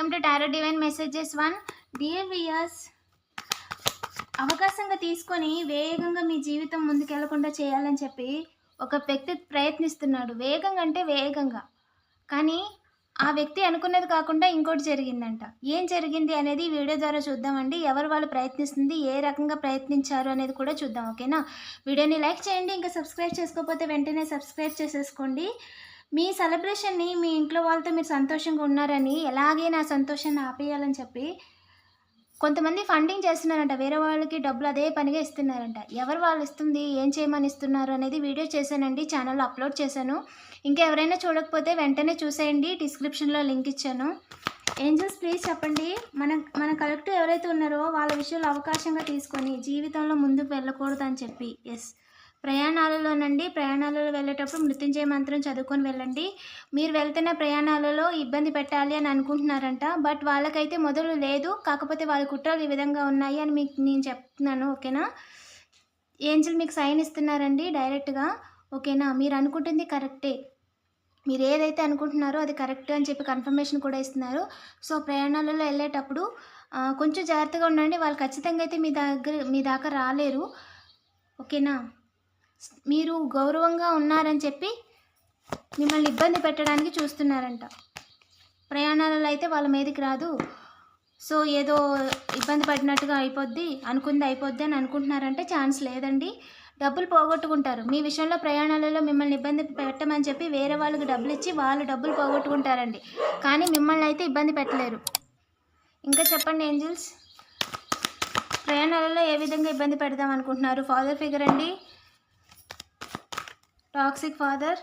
Welcome to tarot divine messages 1. Dear viewers, అవకాశంగా తీసుకొని వేగంగా మీ జీవితం ముందుకెళ్లకుండా చేయాలని చెప్పి ఒక వ్యక్తి ప్రయత్నిస్తున్నాడు. వేగంగా అంటే వేగంగా, కానీ ఆ వ్యక్తి అనుకున్నది కాకుండా ఇంకోటి జరిగిందంట. ఏం జరిగింది అనేది ఈ వీడియో ద్వారా చూద్దామండి. ఎవరు వాళ్ళు ప్రయత్నిస్తుంది, ఏ రకంగా ప్రయత్నించారు అనేది కూడా చూద్దాం. ఓకేనా? వీడియోని లైక్ చేయండి. ఇంకా సబ్స్క్రైబ్ చేసుకోకపోతే వెంటనే సబ్స్క్రైబ్ చేసేసుకోండి. మీ సెలబ్రేషన్ని మీ ఇంట్లో వాళ్ళతో మీరు సంతోషంగా ఉన్నారని, ఎలాగైనా సంతోషాన్ని ఆపేయాలని చెప్పి కొంతమంది ఫండింగ్ చేస్తున్నారంట. వేరే వాళ్ళకి డబ్బులు అదే పనిగా ఇస్తున్నారంట. ఎవరు వాళ్ళు ఇస్తుంది, ఏం చేయమని ఇస్తున్నారు అనేది వీడియో చేశానండి, ఛానల్లో అప్లోడ్ చేశాను. ఇంకా ఎవరైనా చూడకపోతే వెంటనే చూసేయండి, డిస్క్రిప్షన్లో లింక్ ఇచ్చాను. ఏంజల్స్ ప్లీజ్ చెప్పండి, మన కలెక్టివ్ ఎవరైతే ఉన్నారో వాళ్ళ విషయంలో అవకాశంగా తీసుకొని జీవితంలో ముందుకు వెళ్ళకూడదు అని చెప్పి. ఎస్, ప్రయాణాలలో వెళ్ళేటప్పుడు మృత్యుంజయ మంత్రం చదువుకొని వెళ్ళండి. మీరు వెళ్తున్న ప్రయాణాలలో ఇబ్బంది పెట్టాలి అని అనుకుంటున్నారంట, బట్ వాళ్ళకైతే మొదలు లేదు. కాకపోతే వాళ్ళ కుట్రలు ఈ విధంగా ఉన్నాయి అని మీకు నేను చెప్తున్నాను. ఓకేనా? ఏంజల్ మీకు సైన్ ఇస్తున్నారండి డైరెక్ట్గా. ఓకేనా? మీరు అనుకుంటుంది కరెక్టే, మీరు ఏదైతే అనుకుంటున్నారో అది కరెక్ట్ అని చెప్పి కన్ఫర్మేషన్ కూడా ఇస్తున్నారు. సో ప్రయాణాలలో వెళ్ళేటప్పుడు కొంచెం జాగ్రత్తగా ఉండండి. వాళ్ళు ఖచ్చితంగా అయితే మీ దాకా రాలేరు. ఓకేనా? మీరు గౌరవంగా ఉన్నారని చెప్పి మిమ్మల్ని ఇబ్బంది పెట్టడానికి చూస్తున్నారంట. ప్రయాణాలలో అయితే వాళ్ళ మీదకి రాదు. సో ఏదో ఇబ్బంది పడినట్టుగా అయిపోద్ది, అయిపోద్ది అని అనుకుంటున్నారంటే ఛాన్స్ లేదండి. డబ్బులు పోగొట్టుకుంటారు. మీ విషయంలో ప్రయాణాలలో మిమ్మల్ని ఇబ్బంది పెట్టమని చెప్పి వేరే వాళ్ళకి డబ్బులు ఇచ్చి వాళ్ళు డబ్బులు పోగొట్టుకుంటారండి, కానీ మిమ్మల్ని అయితే ఇబ్బంది పెట్టలేరు. ఇంకా చెప్పండి ఏంజల్స్, ప్రయాణాలలో ఏ విధంగా ఇబ్బంది పెడదాం అనుకుంటున్నారు? ఫాదర్ ఫిగర్ అండి, టాక్సిక్ ఫాదర్.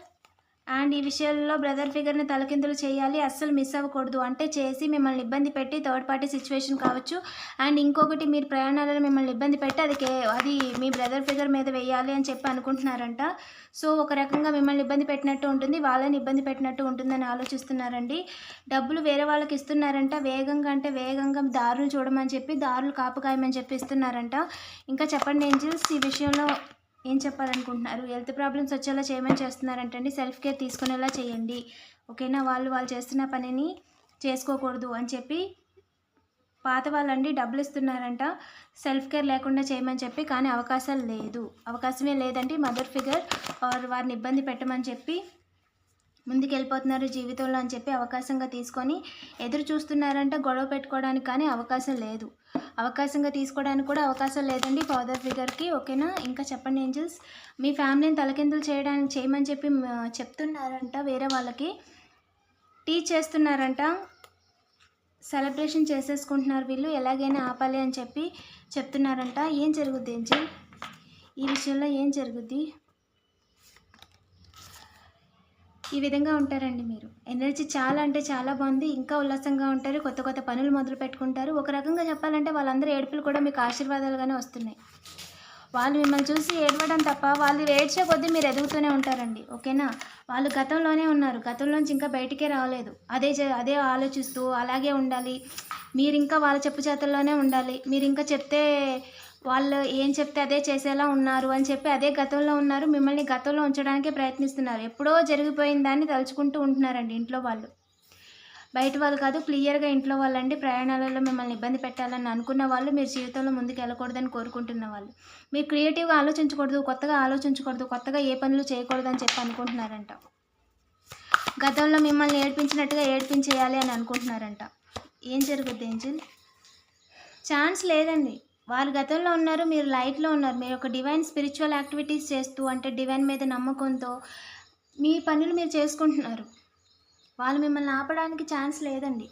అండ్ ఈ విషయాల్లో బ్రదర్ ఫిగర్ని తలకిందులు చేయాలి, అస్సలు మిస్ అవ్వకూడదు. అంటే చేసి మిమ్మల్ని ఇబ్బంది పెట్టి థర్డ్ పార్టీ సిచ్యువేషన్ కావచ్చు. అండ్ ఇంకొకటి, మీరు ప్రయాణాలలో మిమ్మల్ని ఇబ్బంది పెట్టి అది మీ బ్రదర్ ఫిగర్ మీద వేయాలి అని చెప్పి అనుకుంటున్నారంట. సో ఒక రకంగా మిమ్మల్ని ఇబ్బంది పెట్టినట్టు ఉంటుంది, వాళ్ళని ఇబ్బంది పెట్టినట్టు ఉంటుందని ఆలోచిస్తున్నారండి. డబ్బులు వేరే వాళ్ళకి ఇస్తున్నారంట. వేగంగా అంటే వేగంగా దారులు చూడమని చెప్పి, దారులు కాపుకాయమని చెప్పి ఇస్తున్నారంట. ఇంకా చెప్పండి ఏంజల్స్, ఈ విషయంలో ఏం చెప్పాలనుకుంటున్నారు? హెల్త్ ప్రాబ్లమ్స్ వచ్చేలా చేయమని చేస్తున్నారంటండి. సెల్ఫ్ కేర్ తీసుకునేలా చేయండి. ఓకేనా? వాళ్ళు చేస్తున్న పనిని చేసుకోకూడదు అని చెప్పి పాత వాళ్ళండి డబ్బులు ఇస్తున్నారంట, సెల్ఫ్ కేర్ లేకుండా చేయమని చెప్పి. కానీ అవకాశమే లేదండి. మదర్ ఫిగర్ వారిని ఇబ్బంది పెట్టమని చెప్పి ముందుకు వెళ్ళిపోతున్నారు జీవితంలో అని చెప్పి అవకాశంగా తీసుకొని ఎదురు చూస్తున్నారంట గొడవ పెట్టుకోవడానికి. కానీ అవకాశం లేదు, అవకాశంగా తీసుకోవడానికి కూడా అవకాశం లేదండి ఫాదర్ ఫిగర్కి. ఓకేనా? ఇంకా చెప్పండి ఏంజల్స్, మీ ఫ్యామిలీని తలకిందులు చేయమని చెప్పి చెప్తున్నారంట. వేరే వాళ్ళకి టీచ్ చేస్తున్నారంట. సెలబ్రేషన్ చేసేసుకుంటున్నారు వీళ్ళు, ఎలాగైనా ఆపాలి అని చెప్పి చెప్తున్నారంట. ఏం జరుగుద్ది ఏంజల్, ఈ విషయంలో ఏం జరుగుద్ది? ఈ విధంగా ఉంటారండి మీరు. ఎనర్జీ చాలా అంటే చాలా బాగుంది. ఇంకా ఉల్లాసంగా ఉంటారు, కొత్త కొత్త పనులు మొదలు పెట్టుకుంటారు. ఒక రకంగా చెప్పాలంటే వాళ్ళందరూ ఏడుపులు కూడా మీకు ఆశీర్వాదాలుగానే వస్తున్నాయి. వాళ్ళు మిమ్మల్ని చూసి ఏడవడం తప్ప, వాళ్ళు ఏడ్చే కొద్దీ మీరు ఎదుగుతూనే ఉంటారండి. ఓకేనా? వాళ్ళు గతంలోనే ఉన్నారు, గతంలోంచి ఇంకా బయటికే రాలేదు. అదే ఆలోచిస్తూ అలాగే ఉండాలి. మీరు ఇంకా వాళ్ళ చెప్పు చేతల్లోనే ఉండాలి. మీరు ఇంకా చెప్తే వాళ్ళు ఏం చెప్తే అదే చేసేలా ఉన్నారు అని చెప్పి అదే గతంలో ఉన్నారు. మిమ్మల్ని గతంలో ఉంచడానికే ప్రయత్నిస్తున్నారు. ఎప్పుడో జరిగిపోయిన దాన్ని తలుచుకుంటూ ఉంటున్నారండి ఇంట్లో వాళ్ళు. బయట వాళ్ళు కాదు, క్లియర్గా ఇంట్లో వాళ్ళండి. ప్రయాణాలలో మిమ్మల్ని ఇబ్బంది పెట్టాలని అనుకున్న వాళ్ళు, మీరు జీవితంలో ముందుకు వెళ్ళకూడదని కోరుకుంటున్న వాళ్ళు. మీరు క్రియేటివ్గా ఆలోచించకూడదు, కొత్తగా ఆలోచించకూడదు, కొత్తగా ఏ పనులు చేయకూడదు అని చెప్పి అనుకుంటున్నారంట. గతంలో మిమ్మల్ని ఏడిపించినట్టుగా ఏడిపించేయాలి అని అనుకుంటున్నారంట. ఏం జరుగుద్ది ఏంజల్? ఛాన్స్ లేదండి. వాళ్ళు గతంలో ఉన్నారు, మీరు లైట్లో ఉన్నారు. మీరు ఒక డివైన్ స్పిరిచువల్ యాక్టివిటీస్ చేస్తూ, అంటే డివైన్ మీద నమ్మకంతో మీ పనులు మీరు చేసుకుంటున్నారు. వాళ్ళు మిమ్మల్ని ఆపడానికి ఛాన్స్ లేదండి.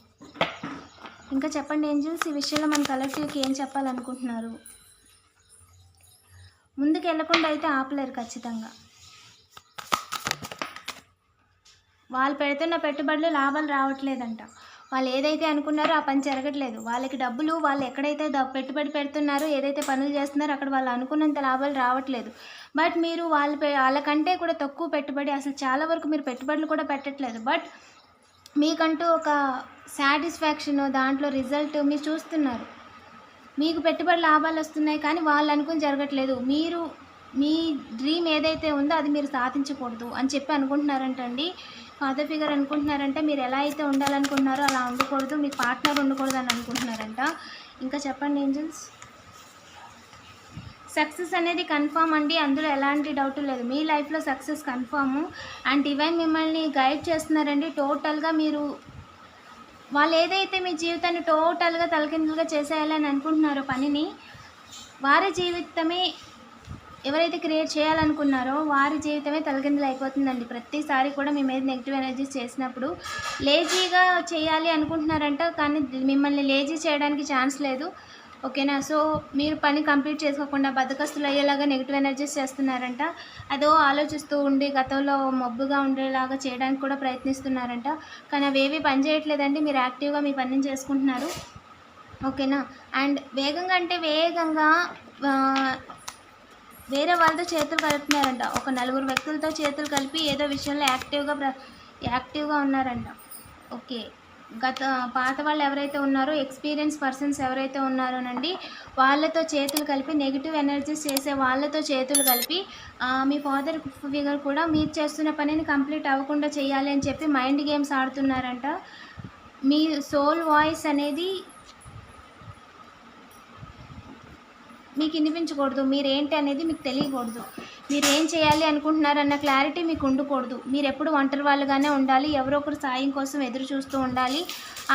ఇంకా చెప్పండి ఏంజల్స్, ఈ విషయంలో మన కలెక్టివ్కి ఏం చెప్పాలనుకుంటున్నారు? ముందుకు వెళ్లకుండా అయితే ఆపలేరు ఖచ్చితంగా. వాళ్ళు పెడుతున్న పెట్టుబడులు లాభాలు రావట్లేదంట. వాళ్ళు ఏదైతే అనుకున్నారో ఆ పని జరగట్లేదు. వాళ్ళకి డబ్బులు, వాళ్ళు ఎక్కడైతే పెట్టుబడి పెడుతున్నారో, ఏదైతే పనులు చేస్తున్నారో అక్కడ వాళ్ళు అనుకున్నంత లాభాలు రావట్లేదు. బట్ మీరు వాళ్ళకంటే కూడా తక్కువ పెట్టుబడి, అసలు చాలా వరకు మీరు పెట్టుబడులు కూడా పెట్టట్లేదు. బట్ మీకంటూ ఒక సాటిస్ఫాక్షన్, దాంట్లో రిజల్ట్ మీరు చూస్తున్నారు. మీకు పెట్టుబడి లాభాలు వస్తున్నాయి, కానీ వాళ్ళు అనుకుని జరగట్లేదు. మీరు మీ డ్రీమ్ ఏదైతే ఉందో అది మీరు సాధించకూడదు అని చెప్పి అనుకుంటున్నారంటండి. ఫాదర్ ఫిగర్ అనుకుంటున్నారంటే మీరు ఎలా అయితే ఉండాలనుకుంటున్నారో అలా ఉండకూడదు, మీ పార్ట్నర్ ఉండకూడదు అని అనుకుంటున్నారంట. ఇంకా చెప్పండి ఏంజల్స్. సక్సెస్ అనేది కన్ఫామ్ అండి, అందులో ఎలాంటి డౌట్ లేదు. మీ లైఫ్లో సక్సెస్ కన్ఫాము. అండ్ డివైన్ మిమ్మల్ని గైడ్ చేస్తున్నారండి. టోటల్గా మీరు వాళ్ళు ఏదైతే మీ జీవితాన్ని టోటల్గా తలకిందులుగా చేసేయాలని అనుకుంటున్నారో పనిని, వారి జీవితమే ఎవరైతే క్రియేట్ చేయాలనుకున్నారో వారి జీవితమే తలకిందులు అయిపోతుందండి. ప్రతిసారి కూడా మీ మీద నెగిటివ్ ఎనర్జీస్ చేసినప్పుడు లేజీగా చేయాలి అనుకుంటున్నారంట, కానీ మిమ్మల్ని లేజీ చేయడానికి ఛాన్స్ లేదు. ఓకేనా. సో మీరు పని కంప్లీట్ చేసుకోకుండా బద్దకస్తులు అయ్యేలాగా నెగిటివ్ ఎనర్జీస్ చేస్తున్నారంట. అదో ఆలోచిస్తూ ఉండి గతంలో మబ్బుగా ఉండేలాగా చేయడానికి కూడా ప్రయత్నిస్తున్నారంట, కానీ అవేవి పని చేయట్లేదండి. మీరు యాక్టివ్గా మీ పనిని చేసుకుంటున్నారు. ఓకేనా. అండ్ వేగంగా అంటే వేగంగా వేరే వాళ్ళతో చేతులు కలుపుతున్నారంట. ఒక 4 వ్యక్తులతో చేతులు కలిపి ఏదో విషయంలో యాక్టివ్గా ఉన్నారంట. ఓకే. పాత వాళ్ళు ఎవరైతే ఉన్నారో, ఎక్స్పీరియన్స్ పర్సన్స్ ఎవరైతే ఉన్నారోనండి, వాళ్ళతో చేతులు కలిపి నెగిటివ్ ఎనర్జీస్ చేసే వాళ్ళతో చేతులు కలిపి మీ ఫాదర్ ఫిగర్ కూడా మీరు చేస్తున్న పనిని కంప్లీట్ అవ్వకుండా చేయాలి అని చెప్పి మైండ్ గేమ్స్ ఆడుతున్నారంట. మీ సోల్ వాయిస్ అనేది మీకు వినిపించకూడదు, మీరేంటి అనేది మీకు తెలియకూడదు, మీరు ఏం చేయాలి అనుకుంటున్నారన్న క్లారిటీ మీకు ఉండకూడదు. మీరు ఎప్పుడు ఒంటరి వాళ్ళుగానే ఉండాలి, ఎవరో ఒకరు సాయం కోసం ఎదురు చూస్తూ ఉండాలి.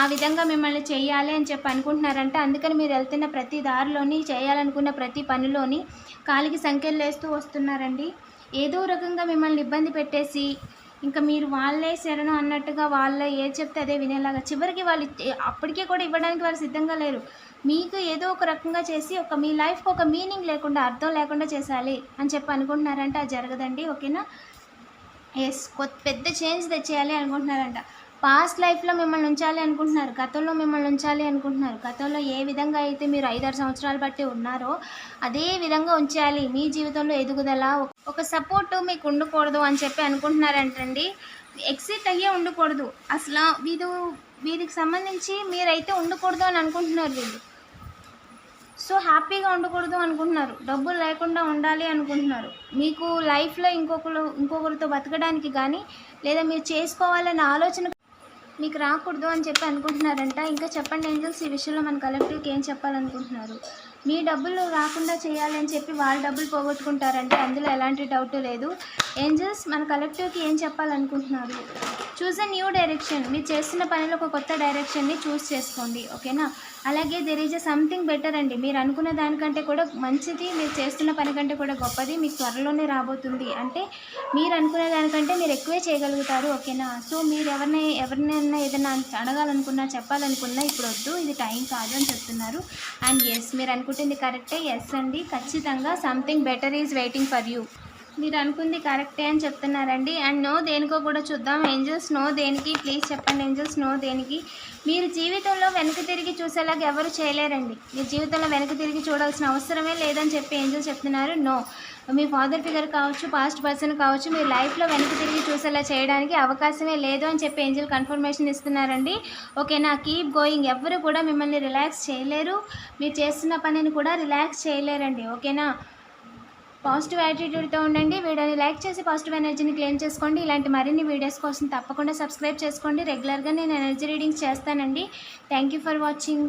ఆ విధంగా మిమ్మల్ని చేయాలి అని చెప్పి అనుకుంటున్నారంటే, అందుకని మీరు వెళ్తున్న ప్రతి దారిలోని, చేయాలనుకున్న ప్రతి పనిలోని కాలికి సంఖ్యలు వేస్తూ వస్తున్నారండి. ఏదో రకంగా మిమ్మల్ని ఇబ్బంది పెట్టేసి ఇంకా మీరు వాళ్ళే శరణు అన్నట్టుగా వాళ్ళ ఏది చెప్తే అదే వినేలాగా, చివరికి వాళ్ళు అప్పటికే కూడా ఇవ్వడానికి వాళ్ళు సిద్ధంగా లేరు. మీకు ఏదో ఒక రకంగా చేసి మీ లైఫ్కి ఒక మీనింగ్ లేకుండా, అర్థం లేకుండా చేయాలి అని చెప్పి అనుకుంటున్నారంటే అది జరగదండి. ఓకేనా. పెద్ద చేంజ్ తెచ్చేయాలి అనుకుంటున్నారంట. పాస్ట్ లైఫ్లో మిమ్మల్ని ఉంచాలి అనుకుంటున్నారు, గతంలో మిమ్మల్ని ఉంచాలి అనుకుంటున్నారు. గతంలో ఏ విధంగా అయితే మీరు 5-6 సంవత్సరాలు బట్టి ఉన్నారో అదే విధంగా ఉంచాలి. మీ జీవితంలో ఎదుగుదల, ఒక సపోర్ట్ మీకు ఉండకూడదు అని చెప్పి అనుకుంటున్నారంటండి. ఎక్సిట్ అయ్యే ఉండకూడదు అసలు. వీరికి సంబంధించి మీరైతే ఉండకూడదు అని అనుకుంటున్నారు వీళ్ళు. సో హ్యాపీగా ఉండకూడదు అనుకుంటున్నారు, డబ్బులు లేకుండా ఉండాలి అనుకుంటున్నారు. మీకు లైఫ్లో ఇంకొకరితో బతకడానికి కానీ, లేదా మీరు చేసుకోవాలనే ఆలోచన మీకు రాకూడదు అని చెప్పి అనుకుంటున్నారంట. ఇంకా చెప్పండి ఏంజల్స్, ఈ విషయంలో మన కలెక్టివ్కి ఏం చెప్పాలనుకుంటున్నారు? మీ డబ్బులు రాకుండా చేయాలని చెప్పి వాళ్ళ డబ్బులు పోగొట్టుకుంటారంటే అందులో ఎలాంటి డౌట్ లేదు. ఏంజల్స్ మన కలెక్టివ్కి ఏం చెప్పాలనుకుంటున్నారు? చూస్ అ న్యూ డైరెక్షన్. మీరు చేస్తున్న పనిలో ఒక కొత్త డైరెక్షన్ని చూస్ చేసుకోండి. ఓకేనా. అలాగే దెర్ ఈజ్ సంథింగ్ బెటర్ అండి. మీరు అనుకున్న దానికంటే కూడా మంచిది, మీరు చేస్తున్న పని కంటే కూడా గొప్పది మీకు త్వరలోనే రాబోతుంది. అంటే మీరు అనుకునే దానికంటే మీరు ఎక్కువే చేయగలుగుతారు. ఓకేనా. సో మీరు ఎవరినైనా ఏదైనా అడగాలనుకున్నా, చెప్పాలనుకున్నా ఇప్పుడు వద్దు, ఇది టైం కాదు అని చెప్తున్నారు. అండ్ ఎస్, మీరు అనుకుంటుంది కరెక్టే. ఎస్ అండి, ఖచ్చితంగా something better is waiting for you. మీరు అనుకుంది కరెక్టే అని చెప్తున్నారండి. అండ్ నో దేనికో కూడా చూద్దాం. ఏంజల్స్ నో దేనికి? ప్లీజ్ చెప్పండి ఏంజల్స్, నో దేనికి? మీరు జీవితంలో వెనక్కి తిరిగి చూసేలాగా ఎవరు చేయలేరండి. మీరు జీవితంలో వెనక్కి తిరిగి చూడాల్సిన అవసరమే లేదని చెప్పి ఏంజల్స్ చెప్తున్నారు. నో, మీ ఫాదర్ ఫిగర్ కావచ్చు, పాస్ట్ పర్సన్ కావచ్చు, మీరు లైఫ్లో వెనక్కి తిరిగి చూసేలా చేయడానికి అవకాశమే లేదు అని చెప్పి ఏంజల్ కన్ఫర్మేషన్ ఇస్తున్నారండి. ఓకేనా. Keep going. ఎవరు కూడా మిమ్మల్ని రిలాక్స్ చేయలేరు, మీరు చేస్తున్న పనిని కూడా రిలాక్స్ చేయలేరండి. ఓకేనా. పాజిటివ్ యాటిట్యూడ్తో ఉండండి. వీడియోని లైక్ చేసి పాజిటివ్ ఎనర్జీని క్లెయిమ్ చేసుకోండి. ఇలాంటి మరిన్ని వీడియోస్ కోసం తప్పకుండా సబ్స్క్రైబ్ చేసుకోండి. రెగ్యులర్గా నేను ఎనర్జీ రీడింగ్స్ చేస్తానండి. Thank you for watching.